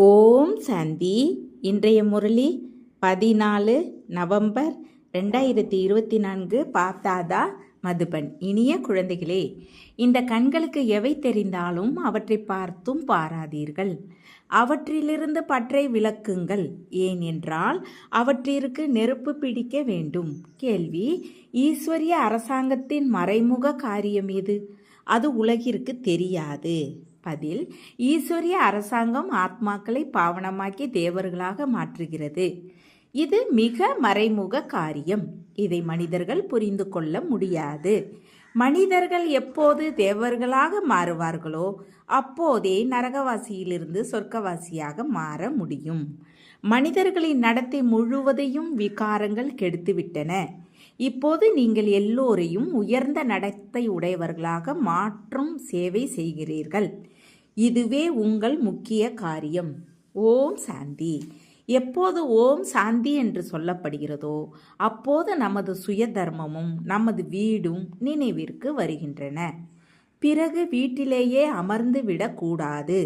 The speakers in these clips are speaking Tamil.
ஓம் சாந்தி. இன்றைய முரளி 14 நவம்பர் 2024. பாப்தாதா மதுபன். இனிய குழந்தைகளே, இந்த கண்களுக்கு எவை தெரிந்தாலும் அவற்றை பார்த்தும் பாராதீர்கள். அவற்றிலிருந்து பற்றை விலக்குங்கள். ஏனென்றால் அவற்றிற்கு நெருப்பு பிடிக்க வேண்டும். கேள்வி: ஈஸ்வரிய அரசாங்கத்தின் மறைமுக காரியம் எது? அது உலகிற்கு தெரியாது. பதில்: ஈஸ்வரிய அரசாங்கம் ஆத்மாக்களை பாவனமாக்கி தேவர்களாக மாற்றுகிறது. இது மிக மறைமுக காரியம். இதை மனிதர்கள் புரிந்து கொள்ள முடியாது. மனிதர்கள் எப்போது தேவர்களாக மாறுவார்களோ அப்போதே நரகவாசியிலிருந்து சொர்க்கவாசியாக மாற முடியும். மனிதர்களின் நடத்தை முழுவதையும் விகாரங்கள் கெடுத்துவிட்டன. இப்போது நீங்கள் எல்லோரையும் உயர்ந்த நடத்தை உடையவர்களாக மாற்றும் சேவை செய்கிறீர்கள். இதுவே உங்கள் முக்கிய காரியம். ஓம் சாந்தி. எப்போது ஓம் சாந்தி என்று சொல்லப்படுகிறதோ அப்போது நமது சுய தர்மமும் நமது வீடும் நினைவிற்கு வருகின்றன. பிறகு வீட்டிலேயே அமர்ந்து விடக்கூடாது.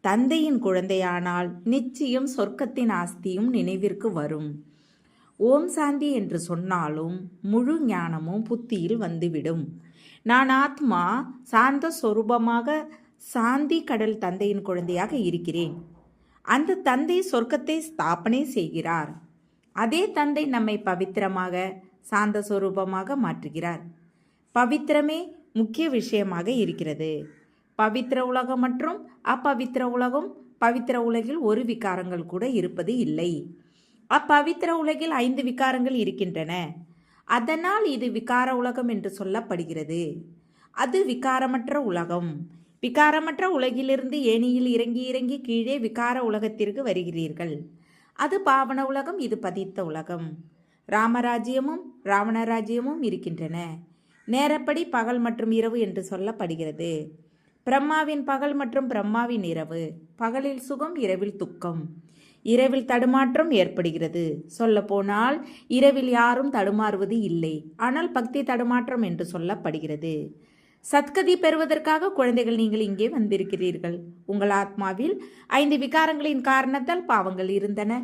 தந்தையின் குழந்தையானால் நிச்சயம் சொர்க்கத்தின் ஆஸ்தியும் நினைவிற்கு வரும். ஓம் சாந்தி என்று சொன்னாலும் முழு ஞானமும் புத்தியில் வந்துவிடும். நான் ஆத்மா சாந்த சொரூபமாக சாந்தி கடல் தந்தையின் குழந்தையாக இருக்கிறேன். அந்த தந்தை சொர்க்கத்தை ஸ்தாபனை செய்கிறார். அதே தந்தை நம்மை பவித்திரமாக சாந்த சொரூபமாக மாற்றுகிறார். பவித்திரமே முக்கிய விஷயமாக இருக்கிறது. பவித்திர உலகம் மற்றும் அப்பவித்திர உலகம். பவித்திர உலகில் ஒரு விகாரங்கள் கூட இருப்பது இல்லை. அப்பவித்திர உலகில் 5 விகாரங்கள் இருக்கின்றன. அதனால் இது விகார உலகம் என்று சொல்லப்படுகிறது. அது விகாரமற்ற உலகம். விகாரமற்ற உலகிலிருந்து ஏணியில் இறங்கி இறங்கி கீழே விகார உலகத்திற்கு வருகிறீர்கள். அது பாவன உலகம், இது பதித்த உலகம். ராமராஜ்யமும் ராவணராஜ்யமும் இருக்கின்றன. நேரப்படி பகல் மற்றும் இரவு என்று சொல்லப்படுகிறது. பிரம்மாவின் பகல் மற்றும் பிரம்மாவின் இரவு. பகலில் சுகம், இரவில் துக்கம். இரவில் தடுமாற்றம் ஏற்படுகிறது. சொல்லப்போனால் இரவில் யாரும் தடுமாறுவது இல்லை. ஆனால் பக்தி தடுமாற்றம் என்று சொல்லப்படுகிறது. சத்கதி பெறுவதற்காக குழந்தைகள் நீங்கள் இங்கே வந்திருக்கிறீர்கள். உங்கள் ஆத்மாவில் 5 விகாரங்களின் காரணத்தால் பாவங்கள் இருந்தன.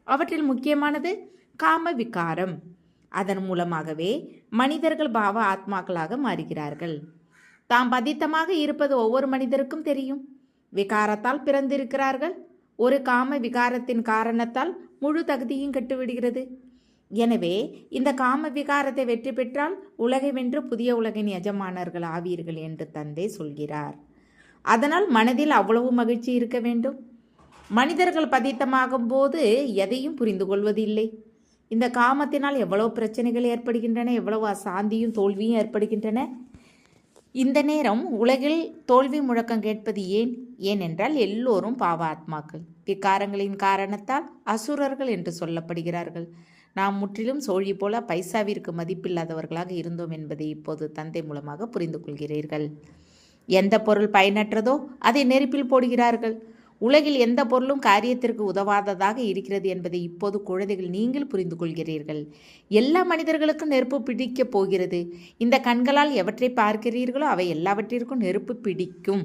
அவற்றில் முக்கியமானது காம விகாரம். அதன் மூலமாகவே மனிதர்கள் பாவ ஆத்மாக்களாக மாறுகிறார்கள். தாம் பதித்தமாக இருப்பது ஒவ்வொரு மனிதருக்கும் தெரியும். விகாரத்தால் பிறந்திருக்கிறார்கள். ஒரு காம விகாரத்தின் காரணத்தால் முழு தகுதியும் கெட்டுவிடுகிறது. எனவே இந்த காம விகாரத்தை வெற்றி பெற்றால் உலகை வென்று புதிய உலகின் எஜமானர்கள் ஆவீர்கள் என்று தந்தை சொல்கிறார். அதனால் மனதில் அவ்வளவு மகிழ்ச்சி இருக்க வேண்டும். மனிதர்கள் பதித்தமாகும் போது எதையும் புரிந்து கொள்வதில்லை. இந்த காமத்தினால் எவ்வளவு பிரச்சனைகள் ஏற்படுகின்றன, எவ்வளவு அசாந்தியும் தோல்வியும் ஏற்படுகின்றன. இந்த நேரம் உலகில் தோல்வி முழக்கம் கேட்பது ஏன்? ஏனென்றால் எல்லோரும் பாவ ஆத்மாக்கள். விகாரங்களின் காரணத்தால் அசுரர்கள் என்று சொல்லப்படுகிறார்கள். நாம் முற்றிலும் சோழி போல பைசாவிற்கு மதிப்பில்லாதவர்களாக இருந்தோம் என்பதை இப்போது தந்தை மூலமாக புரிந்து கொள்கிறீர்கள். எந்த பொருள் பயனற்றதோ அதை நெருப்பில் போடுகிறார்கள். உலகில் எந்த பொருளும் காரியத்திற்கு உதவாததாக இருக்கிறது என்பதை இப்போது குழந்தைகள் நீங்கள் புரிந்து கொள்கிறீர்கள். எல்லா மனிதர்களுக்கும் நெருப்பு பிடிக்கப் போகிறது. இந்த கண்களால் எவற்றை பார்க்கிறீர்களோ அவை எல்லாவற்றிற்கும் நெருப்பு பிடிக்கும்.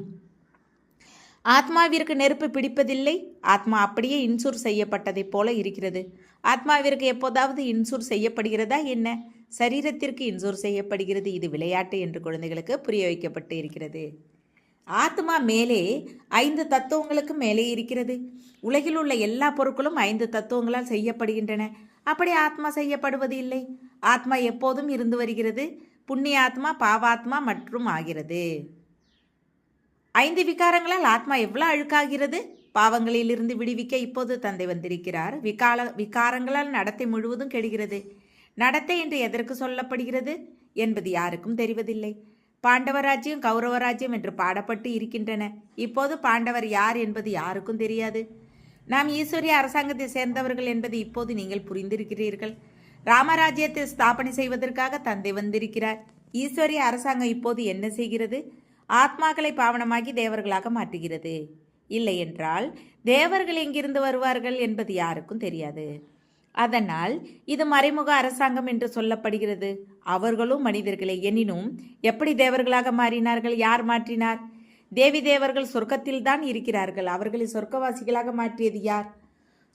ஆத்மாவிற்கு நெருப்பு பிடிப்பதில்லை. ஆத்மா அப்படியே இன்சூர் செய்யப்பட்டதைப் போல இருக்கிறது. ஆத்மாவிற்கு எப்போதாவது இன்சூர் செய்யப்படுகிறதா என்ன? சரீரத்திற்கு இன்சூர் செய்யப்படுகிறது. இது விளையாட்டு என்று குழந்தைகளுக்கு புரிய வைக்கப்பட்டு இருக்கிறது. ஆத்மா மேலே 5 தத்துவங்களுக்கு மேலே இருக்கிறது. உலகில் உள்ள எல்லா பொருட்களும் 5 தத்துவங்களால் செய்யப்படுகின்றன. அப்படி ஆத்மா செய்யப்படுவது இல்லை. ஆத்மா எப்போதும் இருந்து வருகிறது. புண்ணிய ஆத்மா, பாவாத்மா மற்றும் ஆகிறது. 5 விகாரங்களால் ஆத்மா எவ்வளவு அழுக்காகிறது? பாவங்களில் இருந்து விடுவிக்க இப்போது தந்தை வந்திருக்கிறார். விகாரங்களால் நடத்தை முழுவதும் கெடுகிறது. நடத்தை என்று எதற்கு சொல்லப்படுகிறது என்பது யாருக்கும் தெரிவதில்லை. பாண்டவராஜ்யம் கௌரவராஜ்யம் என்று பாடப்பட்டு இருக்கின்றன. இப்போது பாண்டவர் யார் என்பது யாருக்கும் தெரியாது. நாம் ஈஸ்வரிய அரசாங்கத்தை சேர்ந்தவர்கள் என்பது இப்போது நீங்கள் புரிந்திருக்கிறீர்கள். ராமராஜ்யத்தை ஸ்தாபனை செய்வதற்காக தந்தை வந்திருக்கிறார். ஈஸ்வரிய அரசாங்கம் இப்போது என்ன செய்கிறது? ஆத்மாக்களை பாவனமாகி தேவர்களாக மாற்றுகிறது. இல்லை என்றால் தேவர்கள் எங்கிருந்து வருவார்கள் என்பது யாருக்கும் தெரியாது. அதனால் இது மறைமுக அரசாங்கம் என்று சொல்லப்படுகிறது. அவர்களும் மனிதர்களே. எனினும் எப்படி தேவர்களாக மாறினார்கள்? யார் மாற்றினார்? தேவி தேவர்கள் சொர்க்கத்தில்தான் இருக்கிறார்கள். அவர்களை சொர்க்கவாசிகளாக மாற்றியது யார்?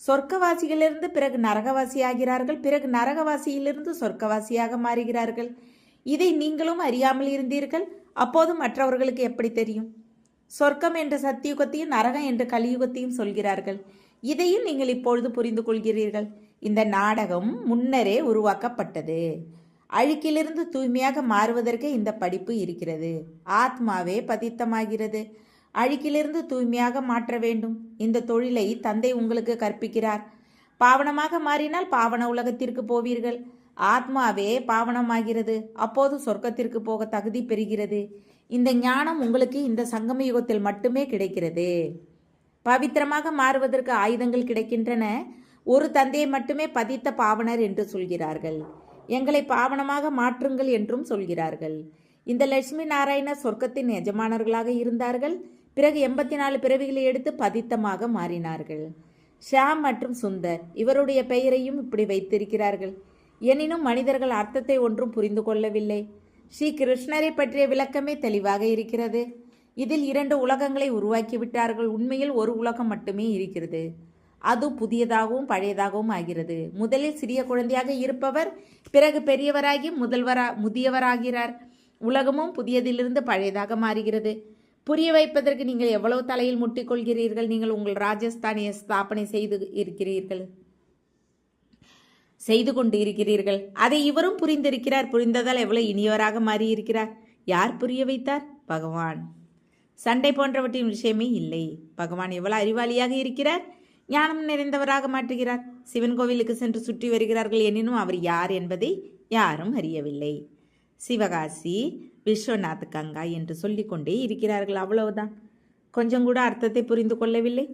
சொர்க்கவாசிகளிலிருந்து பிறகு நரகவாசி ஆகிறார்கள். பிறகு நரகவாசியிலிருந்து சொர்க்கவாசியாக மாறுகிறார்கள். இதை நீங்களும் அறியாமல் இருந்தீர்கள். அப்போது மற்றவர்களுக்கு எப்படி தெரியும்? சொர்க்கம் என்ற சத்தியுகத்தையும் நரகம் என்ற கலியுகத்தையும் சொல்கிறார்கள். இதையும் நீங்கள் இப்பொழுது புரிந்து கொள்கிறீர்கள். இந்த நாடகம் முன்னரே உருவாக்கப்பட்டது. அழுக்கிலிருந்து தூய்மையாக மாறுவதற்கே இந்த படிப்பு இருக்கிறது. ஆத்மாவே பதித்தமாகிறது. அழுக்கிலிருந்து தூய்மையாக மாற்ற வேண்டும். இந்த தொழிலை தந்தை உங்களுக்கு கற்பிக்கிறார். பாவனமாக மாறினால் பாவன உலகத்திற்கு போவீர்கள். ஆத்மாவே பாவனமாகிறது. அப்போது சொர்க்கத்திற்கு போக தகுதி பெறுகிறது. இந்த ஞானம் உங்களுக்கு இந்த சங்கம யுகத்தில் மட்டுமே கிடைக்கிறது. பவித்திரமாக மாறுவதற்கு ஆயுதங்கள் கிடைக்கின்றன. ஒரு தந்தையை மட்டுமே பதித்த பாவனர் என்று சொல்கிறார்கள். எங்களை பாவனமாக மாற்றுங்கள் என்றும் சொல்கிறார்கள். இந்த லட்சுமி நாராயணர் சொர்க்கத்தின் எஜமானர்களாக இருந்தார்கள். பிறகு 84 பிறவிகளை எடுத்து பதித்தமாக மாறினார்கள். ஷாம் மற்றும் சுந்தர் இவருடைய பெயரையும் இப்படி வைத்திருக்கிறார்கள். எனினும் மனிதர்கள் அர்த்தத்தை ஒன்றும் புரிந்து கொள்ளவில்லை. ஸ்ரீ கிருஷ்ணரை பற்றிய விளக்கமே தெளிவாக இருக்கிறது. இதில் 2 உலகங்களை உருவாக்கிவிட்டார்கள். உண்மையில் ஒரு உலகம் மட்டுமே இருக்கிறது. அது புதியதாகவும் பழையதாகவும் ஆகிறது. முதலில் சிறிய குழந்தையாக இருப்பவர் பிறகு பெரியவராகி முதியவராகிறார். உலகமும் புதியதிலிருந்து பழையதாக மாறுகிறது. புரிய வைப்பதற்கு நீங்கள் எவ்வளவு தலையில் முட்டிக்கொள்கிறீர்கள். நீங்கள் உங்கள் ராஜஸ்தானிய ஸ்தாபனை செய்து கொண்டு இருக்கிறீர்கள். அதை இவரும் புரிந்திருக்கிறார். புரிந்ததால் எவ்வளவு இனியவராக மாறியிருக்கிறார். யார் புரிய வைத்தார்? பகவான். சண்டை போன்றவற்றின் விஷயமே இல்லை. பகவான் எவ்வளவு அறிவாளியாக இருக்கிறார். ஞானம் நிறைந்தவராக மாற்றுகிறார். சிவன் கோவிலுக்கு சென்று சுற்றி வருகிறார்கள். எனினும் அவர் யார் என்பதை யாரும் அறியவில்லை. சிவகாசி, விஸ்வநாத் கங்கா என்று சொல்லிக்கொண்டே இருக்கிறார்கள். அவ்வளவுதான். கொஞ்சம் கூட அர்த்தத்தை புரிந்து கொள்ளவில்லை.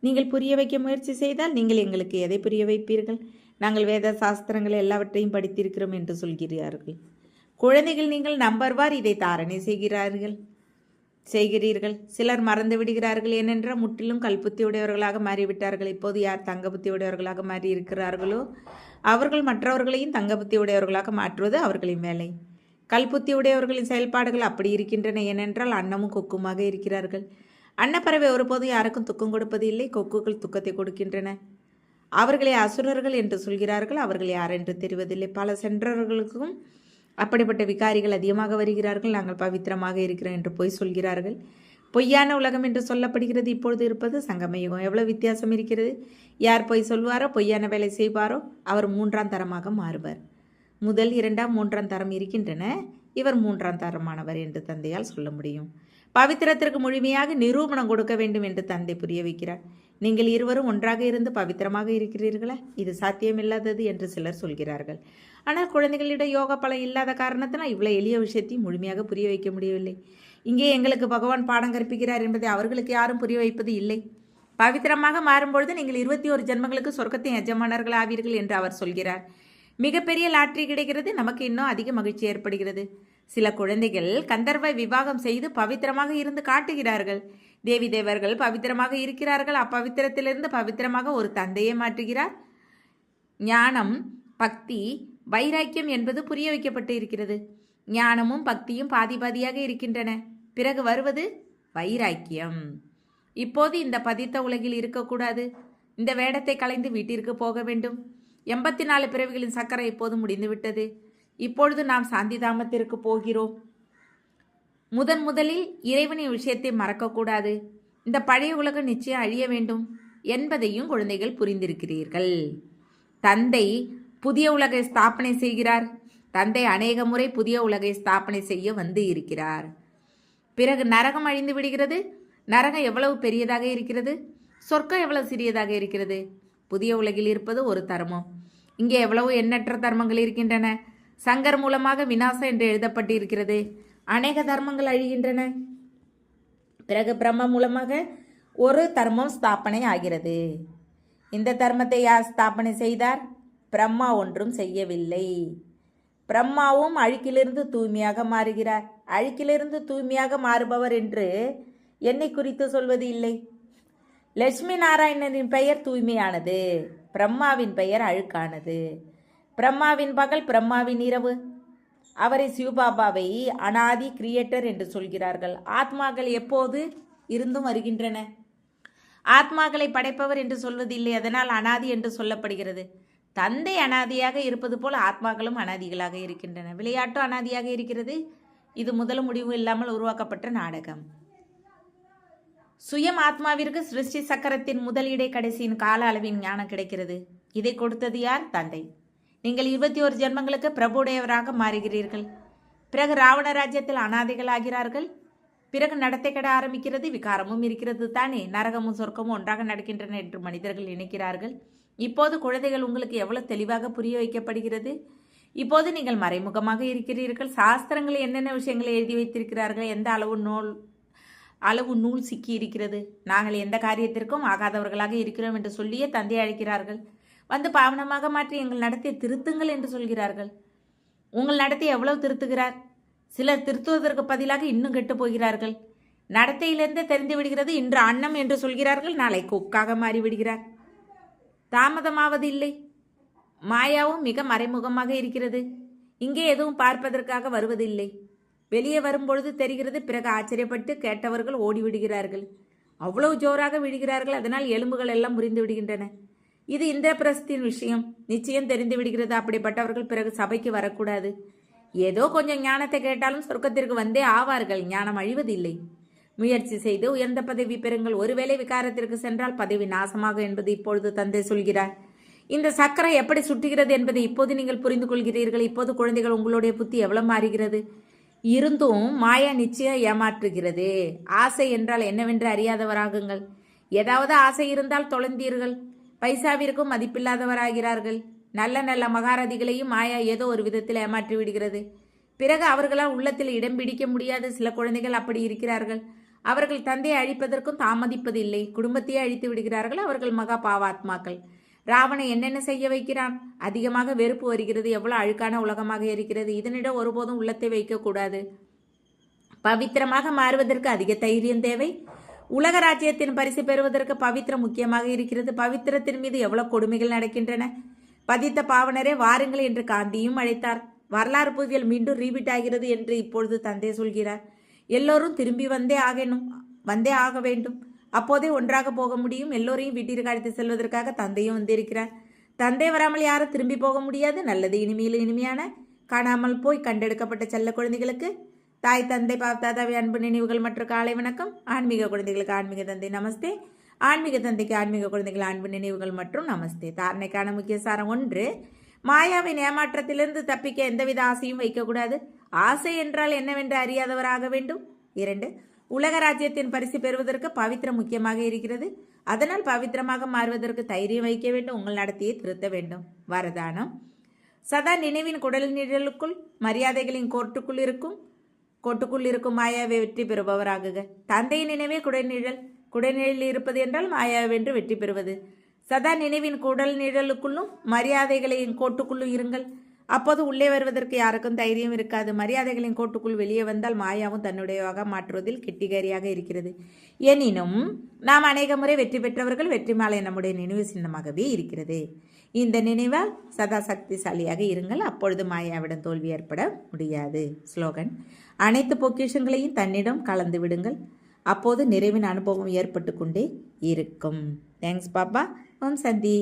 நீங்கள் புரிய வைக்க முயற்சி செய்தால் நீங்கள் எங்களுக்கு எதை புரிய வைப்பீர்கள்? நாங்கள் வேத சாஸ்திரங்கள் எல்லாவற்றையும் படித்திருக்கிறோம் என்று சொல்கிறார்கள். குழந்தைகள், நீங்கள் நம்பர்வார் இதை தாரணை செய்கிறீர்கள். சிலர் மறந்து விடுகிறார்கள். ஏனென்றால் முற்றிலும் கல்புத்தி உடையவர்களாக மாறிவிட்டார்கள். இப்போது யார் தங்க புத்தி உடையவர்களாக மாறி இருக்கிறார்களோ அவர்கள் மற்றவர்களையும் தங்க புத்தி உடையவர்களாக மாற்றுவது அவர்களின் வேலை. கல்புத்தி உடையவர்களின் செயல்பாடுகள் அப்படி இருக்கின்றன. ஏனென்றால் அன்னமும் கொக்குமாக இருக்கிறார்கள். அன்னப்பறவை ஒருபோதும் யாருக்கும் துக்கம் கொடுப்பது இல்லை. கொக்குகள் துக்கத்தை கொடுக்கின்றன. அவர்களை அசுரர்கள் என்று சொல்கிறார்கள். அவர்கள் யார் என்று தெரிவதில்லை. பல சென்றவர்களுக்கும் அப்படிப்பட்ட விகாரிகள் அதிகமாக வருகிறார்கள். நாங்கள் பவித்திரமாக இருக்கிறோம் என்று பொய் சொல்கிறார்கள். பொய்யான உலகம் என்று சொல்லப்படுகிறது. இப்பொழுது இருப்பது சங்கமயுகம். எவ்வளவு வித்தியாசம் இருக்கிறது. யார் பொய் சொல்வாரோ, பொய்யான வேலை செய்வாரோ அவர் 3ஆம் தரமாக மாறுவார். முதல் 2ஆம் 3ஆம் தரம் இருக்கின்றன. இவர் 3ஆம் தரமானவர் என்று தந்தையால் சொல்ல முடியும். பவித்திரத்திற்கு முழுமையாக நிரூபணம் கொடுக்க வேண்டும் என்று தந்தை புரிய வைக்கிறார். நீங்கள் இருவரும் ஒன்றாக இருந்து பவித்திரமாக இருக்கிறீர்களா? இது சாத்தியமில்லாதது என்று சிலர் சொல்கிறார்கள். ஆனால் குழந்தைகளிடம் யோக பலம் இல்லாத காரணத்தினால் இவ்வளவு எளிய விஷயத்தையும் முழுமையாக புரிய வைக்க முடியவில்லை. இங்கே எங்களுக்கு பகவான் பாடம் கற்பிக்கிறார் என்பதை அவர்களுக்கு யாரும் புரிய வைப்பது இல்லை. பவித்திரமாக மாறும்பொழுது நீங்கள் 21 ஜென்மங்களுக்கு சொர்க்கத்தின் எஜமானர்கள் ஆவீர்கள் என்று அவர் சொல்கிறார். மிகப்பெரிய லாட்டரி கிடைக்கிறது. நமக்கு இன்னும் அதிக மகிழ்ச்சி ஏற்படுகிறது. சில குழந்தைகள் கந்தர்வ விவாகம் செய்து பவித்திரமாக இருந்து காட்டுகிறார்கள். தேவி தேவர்கள் பவித்திரமாக இருக்கிறார்கள். அப்பவித்திரத்திலிருந்து பவித்திரமாக ஒரு தந்தையை மாற்றுகிறார். ஞானம், பக்தி, வைராக்கியம் என்பது புரிய வைக்கப்பட்டு இருக்கிறது. ஞானமும் பக்தியும் பாதி பாதியாக இருக்கின்றன. பிறகு வருவது வைராக்கியம். இப்போது இந்த பதித்த உலகில் இருக்கக்கூடாது. இந்த வேடத்தை களைந்து வீட்டிற்கு போக வேண்டும். 84 பிறவிகளின் சக்கரை இப்போது முடிந்துவிட்டது. இப்பொழுது நாம் சாந்திதாமத்திற்கு போகிறோம். முதலில் இறைவனின் விஷயத்தை மறக்கக்கூடாது. இந்த பழைய உலகம் நிச்சயம் அழிய வேண்டும் என்பதையும் குழந்தைகள் புரிந்திருக்கிறீர்கள். தந்தை புதிய உலகை ஸ்தாபனை செய்கிறார். தந்தை அநேக முறை புதிய உலகை ஸ்தாபனை செய்ய வந்து இருக்கிறார். பிறகு நரகம் அழிந்து விடுகிறது. நரகம் எவ்வளவு பெரியதாக இருக்கிறது. சொர்க்கம் எவ்வளவு சிறியதாக இருக்கிறது. புதிய உலகில் இருப்பது ஒரு தர்மம். இங்கே எவ்வளவு எண்ணற்ற தர்மங்கள் இருக்கின்றன. சங்கர் மூலமாக விநாசம் என்று எழுதப்பட்டு இருக்கிறது. அநேக தர்மங்கள் அழிகின்றன. பிறகு பிரம்ம மூலமாக ஒரு தர்மம் ஸ்தாபனை ஆகிறது. இந்த தர்மத்தை யார் ஸ்தாபனை செய்தார்? பிரம்மா ஒன்றும் செய்யவில்லை. பிரம்மாவும் அழுக்கிலிருந்து தூய்மையாக மாறுகிறார். அழுக்கிலிருந்து தூய்மையாக மாறுபவர் என்று என்னை குறித்து சொல்வது இல்லை. லட்சுமி நாராயணனின் பெயர் தூய்மையானது. பிரம்மாவின் பெயர் அழுக்கானது. பிரம்மாவின் பகல், பிரம்மாவின் இரவு. அவரை சிவபாபாவை அனாதி கிரியேட்டர் என்று சொல்கிறார்கள். ஆத்மாக்கள் எப்போது இருந்தும் வருகின்றன. ஆத்மாக்களை படைப்பவர் என்று சொல்வதில்லை, அதனால் அனாதி என்று சொல்லப்படுகிறது. தந்தை அனாதியாக இருப்பது போல் ஆத்மாக்களும் அனாதிகளாக இருக்கின்றன. விளையாட்டும் அனாதியாக இருக்கிறது. இது முதலும் முடிவும் இல்லாமல் உருவாக்கப்பட்ட நாடகம். சுயம் ஆத்மாவிற்கு சிருஷ்டி சக்கரத்தின் முதல் இடை கடைசியின் கால அளவின் ஞானம் கிடைக்கிறது. இதை கொடுத்தது யார்? தந்தை. நீங்கள் 21 ஜென்மங்களுக்கு பிரபுடையவராக மாறுகிறீர்கள். பிறகு ராவண ராஜ்யத்தில் அனாதைகள் ஆகிறார்கள். பிறகு நடத்தை கெட ஆரம்பிக்கிறது. விகாரமும் இருக்கிறது தானே. நரகமும் சொர்க்கமும் ஒன்றாக நடக்கின்றன என்று மனிதர்கள் நினைக்கிறார்கள். இப்போது குழந்தைகள் உங்களுக்கு எவ்வளவு தெளிவாக புரிய வைக்கப்படுகிறது. இப்போது நீங்கள் மறைமுகமாக இருக்கிறீர்கள். சாஸ்திரங்கள் என்னென்ன விஷயங்களை எழுதி வைத்திருக்கிறார்கள், எந்த அளவு நூல் சிக்கி இருக்கிறது. நாங்கள் எந்த காரியத்திற்கும் ஆகாதவர்களாக இருக்கிறோம் என்று சொல்லியே தந்தை அழைக்கிறார்கள். வந்து பாவனமாக மாற்றி எங்கள் நடத்தை திருத்துங்கள் என்று சொல்கிறார்கள். உங்கள் நடத்தை எவ்வளவு திருத்துகிறார்? சிலர் திருத்துவதற்கு பதிலாக இன்னும் கெட்டு போகிறார்கள். நடத்தையிலிருந்து தெரிந்து விடுகிறது. இன்று அன்னம் என்று சொல்கிறார்கள், நாளை கொக்காக மாறிவிடுகிறார். தாமதமாவது இல்லை. மாயாவும் மிக மறைமுகமாக இருக்கிறது. இங்கே எதுவும் பார்ப்பதற்காக வருவதில்லை. வெளியே வரும்பொழுது தெரிகிறது. பிறகு ஆச்சரியப்பட்டு கேட்டவர்கள் ஓடிவிடுகிறார்கள். அவ்வளவு ஜோராக விடுகிறார்கள். அதனால் எலும்புகள் எல்லாம் முறிந்து விடுகின்றன. இது இந்திரபிரஸ்தின் விஷயம். நிச்சயம் தெரிந்து விடுகிறது. அப்படிப்பட்டவர்கள் பிறகு சபைக்கு வரக்கூடாது. ஏதோ கொஞ்சம் ஞானத்தை கேட்டாலும் சொர்க்கத்திற்கு வந்தே ஆவார்கள். ஞானம் அழிவதில்லை. முயற்சி செய்து உயர்ந்த பதவி பெறுங்கள். ஒருவேளை விகாரத்திற்கு சென்றால் பதவி நாசமாக என்பது இப்பொழுது தந்தை சொல்கிறார். இந்த சக்கரம் எப்படி சுட்டுகிறது என்பதை இப்போது நீங்கள் புரிந்து கொள்கிறீர்கள். இப்போது குழந்தைகள், உங்களுடைய புத்தி எவ்வளவு மாறுகிறது. இருந்தும் மாயா நிச்சயம் ஏமாற்றுகிறது. ஆசை என்றால் என்னவென்று அறியாதவராகுங்கள். ஏதாவது ஆசை இருந்தால் தொலைந்தீர்கள். பைசாவிற்கும் மதிப்பில்லாதவராகிறார்கள். நல்ல நல்ல மகாரதிகளையும் மாயா ஏதோ ஒரு விதத்தில் ஏமாற்றி விடுகிறது. பிறகு அவர்களால் உள்ளத்தில் இடம் பிடிக்க முடியாது. சில குழந்தைகள் அப்படி இருக்கிறார்கள். அவர்கள் தந்தையை அழிப்பதற்கும் தாமதிப்பதில்லை. குடும்பத்தையே அழித்து விடுகிறார்கள். அவர்கள் மகா பாவாத்மாக்கள். ராவணன் என்னென்ன செய்ய வைக்கிறான். அதிகமாக வெறுப்பு வருகிறது. எவ்வளவு அழுக்கான உலகமாக இருக்கிறது. இதனிடம் ஒருபோதும் உள்ளத்தை வைக்கக்கூடாது. பவித்திரமாக மாறுவதற்கு அதிக தைரியம் தேவை. உலக ராஜ்யத்தின் பரிசு பெறுவதற்கு பவித்திரம் முக்கியமாக இருக்கிறது. பவித்திரத்தின் மீது எவ்வளவு கொடுமைகள் நடக்கின்றன. பதித்த பாவனரே வாருங்கள் என்று காந்தியும் அழைத்தார். வரலாறு புவியல் மீண்டும் ரீபீட் ஆகிறது என்று இப்பொழுது தந்தை சொல்கிறார். எல்லோரும் திரும்பி வந்தே ஆக வேண்டும். அப்போதே ஒன்றாக போக முடியும். எல்லோரையும் வீட்டிற்கு அழைத்து செல்வதற்காக தந்தையும் வந்திருக்கிறார். தந்தை வராமல் யாரும் திரும்பி போக முடியாது. நல்லது. இனிமையில் இனிமையான காணாமல் போய் கண்டெடுக்கப்பட்ட செல்ல குழந்தைகளுக்கு தாய் தந்தை பாப்தாதாவை அன்பு நினைவுகள் மற்றும் காலை வணக்கம். ஆன்மீக குழந்தைகளுக்கு ஆன்மீக தந்தை நமஸ்தே. ஆன்மீக தந்தைக்கு ஆன்மீக குழந்தைகள் அன்பு நினைவுகள் மற்றும் நமஸ்தே. தாரணைக்கான முக்கிய சாரம் 1. மாயாவின் ஏமாற்றத்திலிருந்து தப்பிக்க எந்தவித ஆசையும் வைக்கக்கூடாது. ஆசை என்றால் என்னவென்று அறியாதவராக வேண்டும். 2. உலக ராஜ்யத்தின் பரிசு பெறுவதற்கு பவித்திரம் முக்கியமாக இருக்கிறது. அதனால் பவித்திரமாக மாறுவதற்கு தைரியம் வைக்க வேண்டும். உங்கள் நடத்தையை திருத்த வேண்டும். வரதானம். சதா நினைவின் குடல் நிழலுக்குள் மரியாதைகளின் கோட்டுக்குள் இருக்கும் மாயாவை வெற்றி பெறுபவராகுக. தந்தையின் நினைவே குடநிழலில் இருப்பது என்றால் மாயாவென்று வெற்றி பெறுவது. சதா நினைவின் குடல் நிழலுக்குள்ளும் மரியாதைகளின் கோட்டுக்குள்ளும் இருங்கள். அப்போது உள்ளே வருவதற்கு யாருக்கும் தைரியம் இருக்காது. மரியாதைகளின் கோட்டுக்குள் வெளியே வந்தால் மாயாவும் தன்னுடையவாக மாற்றுவதில் கெட்டிகாரியாக இருக்கிறது. எனினும் நாம் அநேக முறை வெற்றி பெற்றவர்கள். வெற்றி மாலை நம்முடைய நினைவு சின்னமாகவே இருக்கிறது. இந்த நினைவால் சதா சக்திசாலியாக இருங்கள். அப்பொழுது மாயாவிடம் தோல்வி ஏற்பட முடியாது. ஸ்லோகன். அனைத்து பொக்கிஷங்களையும் தன்னிடம் கலந்து விடுங்கள். அப்போது நிறைவின் அனுபவம் ஏற்பட்டு கொண்டே இருக்கும். தேங்க்ஸ் பாப்பா. ஓம் சந்தி.